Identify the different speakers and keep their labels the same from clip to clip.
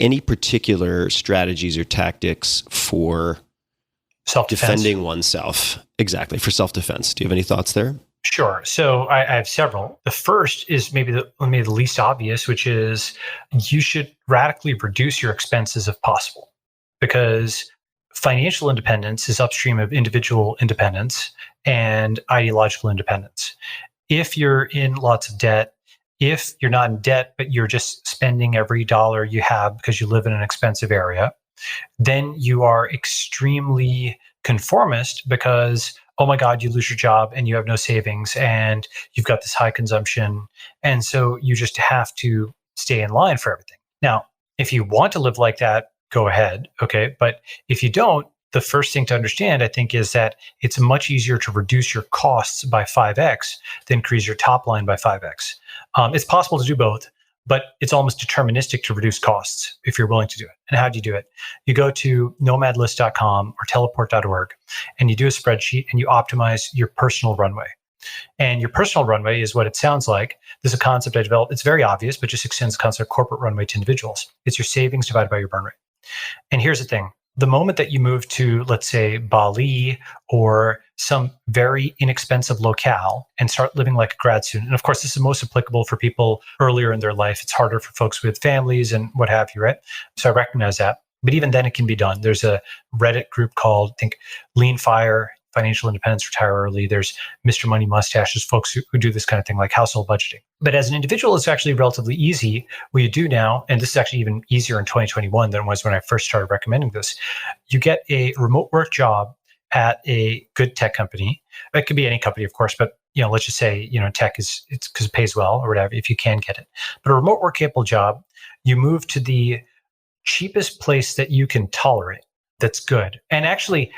Speaker 1: any particular strategies or tactics for defending oneself? Exactly, for self-defense. Do you have any thoughts there?
Speaker 2: Sure. So I have several. The first is maybe the least obvious, which is you should radically reduce your expenses if possible, because financial independence is upstream of individual independence and ideological independence. If you're in lots of debt, if you're not in debt, but you're just spending every dollar you have because you live in an expensive area, then you are extremely conformist because, oh my God, you lose your job and you have no savings and you've got this high consumption. And so you just have to stay in line for everything. Now, if you want to live like that, go ahead. Okay. But if you don't, the first thing to understand, I think, is that it's much easier to reduce your costs by 5x than increase your top line by 5x. It's possible to do both, but it's almost deterministic to reduce costs if you're willing to do it. And how do you do it? You go to nomadlist.com or teleport.org and you do a spreadsheet and you optimize your personal runway. And your personal runway is what it sounds like. This is a concept I developed. It's very obvious, but just extends the concept of corporate runway to individuals. It's your savings divided by your burn rate. And here's the thing. The moment that you move to, let's say, Bali or some very inexpensive locale and start living like a grad student, and of course, this is most applicable for people earlier in their life. It's harder for folks with families and what have you, right? So I recognize that. But even then, it can be done. There's a Reddit group called, I think, Lean Fire, Financial Independence, Retire Early. There's Mr. Money Mustaches, folks who do this kind of thing, like household budgeting. But as an individual, it's actually relatively easy. What you do now, and this is actually even easier in 2021 than it was when I first started recommending this, you get a remote work job at a good tech company. It could be any company, of course, but let's just say tech it's because it pays well or whatever, if you can get it. But a remote work capable job, you move to the cheapest place that you can tolerate. That's good. And actually,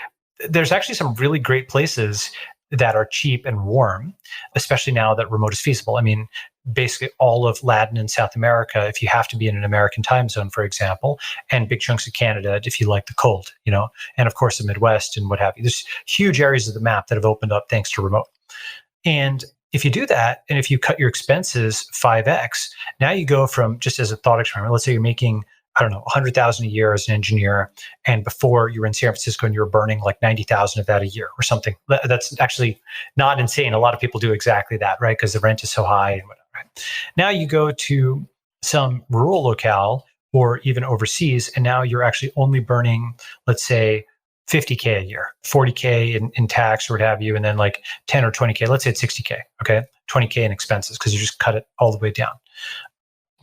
Speaker 2: there's actually some really great places that are cheap and warm, especially now that remote is feasible. I mean, basically all of Latin and South America, if you have to be in an American time zone, for example, and big chunks of Canada, if you like the cold, and of course the Midwest and what have you. There's huge areas of the map that have opened up thanks to remote. And if you do that, and if you cut your expenses 5x, now you go from, just as a thought experiment, let's say you're making, I don't know, 100,000 a year as an engineer, and before you were in San Francisco and you were burning like 90,000 of that a year or something. That's actually not insane. A lot of people do exactly that, right? Because the rent is so high and whatever. Right? Now you go to some rural locale or even overseas, and now you're actually only burning, let's say, 50K a year, 40K in tax or what have you, and then like 10 or 20K. Let's say it's 60K, okay? 20K in expenses because you just cut it all the way down.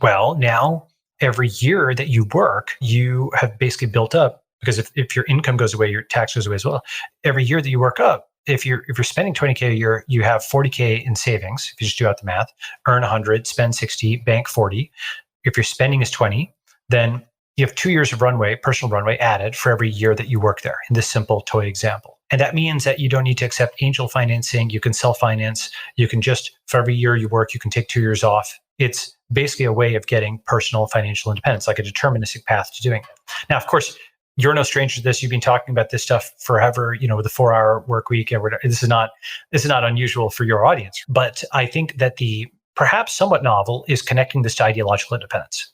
Speaker 2: Well, now every year that you work, you have basically built up, because if your income goes away, your tax goes away as well. Every year that you work up, if you're spending 20K a year, you have 40K in savings. If you just do out the math, earn 100, spend 60, bank 40. If your spending is 20, then you have 2 years of runway, personal runway added for every year that you work there in this simple toy example. And that means that you don't need to accept angel financing. You can self-finance. You can just, for every year you work, you can take 2 years off. It's basically a way of getting personal financial independence, like a deterministic path to doing it. Now, of course, you're no stranger to this. You've been talking about this stuff forever, with the 4-hour work week and whatever. This is not unusual for your audience. But I think that the perhaps somewhat novel is connecting this to ideological independence,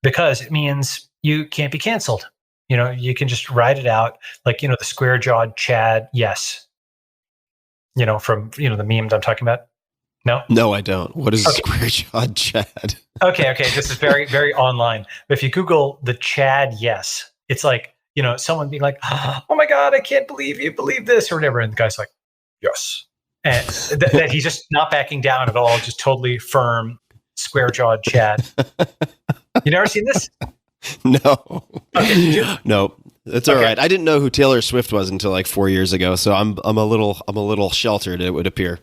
Speaker 2: because it means you can't be canceled. You can just ride it out, like, the square-jawed Chad, yes. From, the meme that I'm talking about. No,
Speaker 1: I don't. What is square-jawed Chad?
Speaker 2: Okay. This is very, very online. But if you Google the Chad, yes, it's like, someone being like, oh my God, I can't believe you believe this or whatever. And the guy's like, yes. And that he's just not backing down at all, just totally firm, square-jawed Chad. You never seen this?
Speaker 1: No.
Speaker 2: Okay,
Speaker 1: no. That's all right. I didn't know who Taylor Swift was until like 4 years ago, so I'm a little sheltered, it would appear.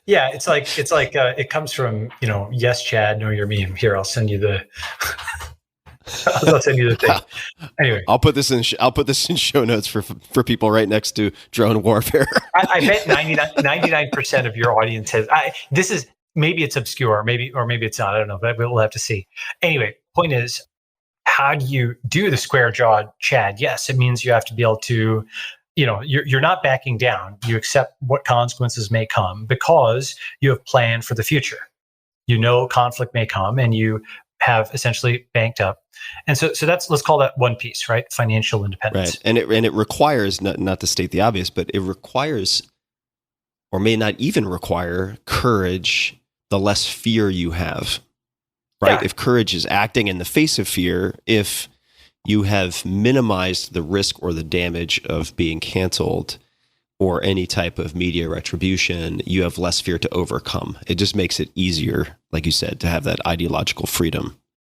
Speaker 2: Yeah, it's like it comes from, yes, Chad, know your meme. Here, I'll send you the thing. Anyway,
Speaker 1: I'll put this in show notes for people right next to drone warfare.
Speaker 2: I bet 99% of your audience has. This is, maybe it's obscure, maybe it's not. I don't know, but we'll have to see. Anyway, point is, how do you do the square-jawed Chad? Yes, it means you have to be able to, you're not backing down. You accept what consequences may come because you have planned for the future. Conflict may come, and you have essentially banked up. And so let's call that one piece, right? Financial independence.
Speaker 1: Right. And it requires, not to state the obvious, but it requires, or may not even require, courage the less fear you have, right?
Speaker 2: Yeah.
Speaker 1: If courage is acting in the face of fear, if you have minimized the risk or the damage of being canceled or any type of media retribution, you have less fear to overcome. It just makes it easier, like you said, to have that ideological freedom.